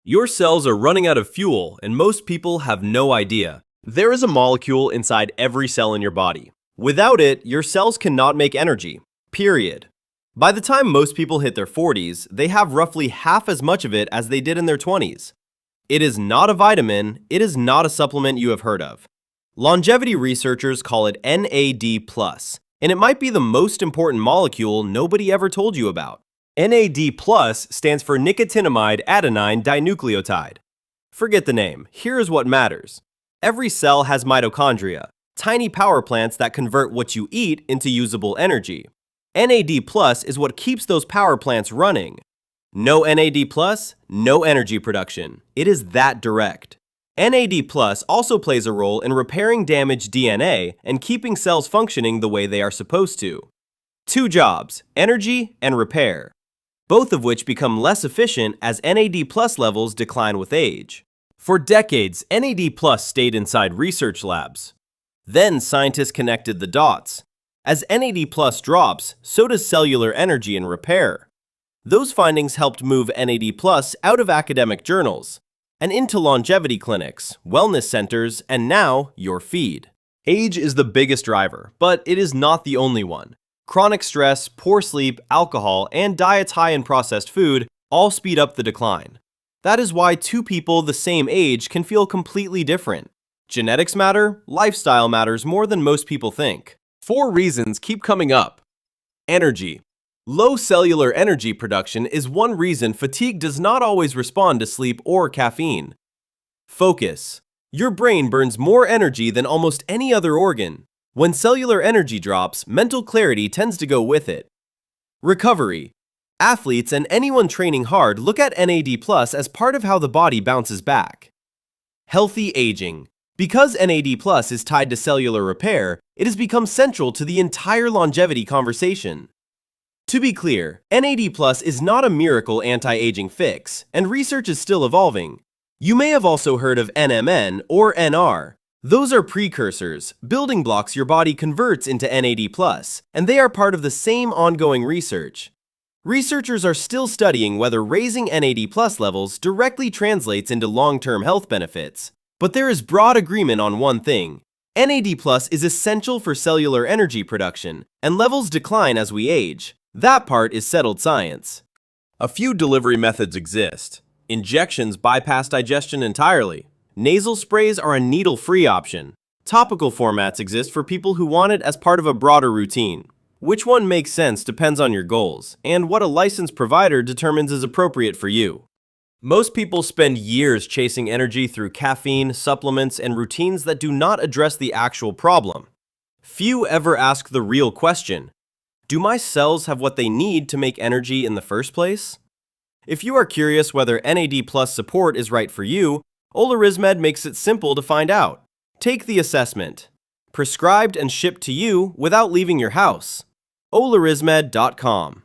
Your cells are running out of fuel, and most people have no idea. There is a molecule inside every cell in your body. Without it, your cells cannot make energy. Period. By the time most people hit their 40s, they have roughly half as much of it as they did in their 20s. It is not a vitamin, it is not a supplement you have heard of. Longevity researchers call it NAD+, and it might be the most important molecule nobody ever told you about. NAD+ stands for nicotinamide adenine dinucleotide. Forget the name, here is what matters. Every cell has mitochondria, tiny power plants that convert what you eat into usable energy. NAD+ is what keeps those power plants running. No NAD+, no energy production. It is that direct. NAD+ also plays a role in repairing damaged DNA and keeping cells functioning the way they are supposed to. Two jobs, energy and repair, both of which become less efficient as NAD+ levels decline with age. For decades, NAD+ stayed inside research labs. Then scientists connected the dots. As NAD+ drops, so does cellular energy and repair. Those findings helped move NAD+ out of academic journals and into longevity clinics, wellness centers, and now your feed. Age is the biggest driver, but it is not the only one. Chronic stress, poor sleep, alcohol, and diets high in processed food all speed up the decline. That is why two people the same age can feel completely different. Genetics matter, lifestyle matters more than most people think. 4 reasons keep coming up. Energy. Low cellular energy production is one reason fatigue does not always respond to sleep or caffeine. Focus. Your brain burns more energy than almost any other organ. When cellular energy drops, mental clarity tends to go with it. Recovery. Athletes and anyone training hard look at NAD+ as part of how the body bounces back. Healthy aging. Because NAD+ is tied to cellular repair, it has become central to the entire longevity conversation. To be clear, NAD+ is not a miracle anti-aging fix, and research is still evolving. You may have also heard of NMN or NR. Those are precursors, building blocks your body converts into NAD+, and they are part of the same ongoing research. Researchers are still studying whether raising NAD+ levels directly translates into long-term health benefits. But there is broad agreement on one thing. NAD+ is essential for cellular energy production, and levels decline as we age. That part is settled science. A few delivery methods exist. Injections bypass digestion entirely. Nasal sprays are a needle-free option. Topical formats exist for people who want it as part of a broader routine. Which one makes sense depends on your goals, and what a licensed provider determines is appropriate for you. Most people spend years chasing energy through caffeine, supplements, and routines that do not address the actual problem. Few ever ask the real question: do my cells have what they need to make energy in the first place? If you are curious whether NAD+ support is right for you, Olarismed makes it simple to find out. Take the assessment. Prescribed and shipped to you without leaving your house. Olarismed.com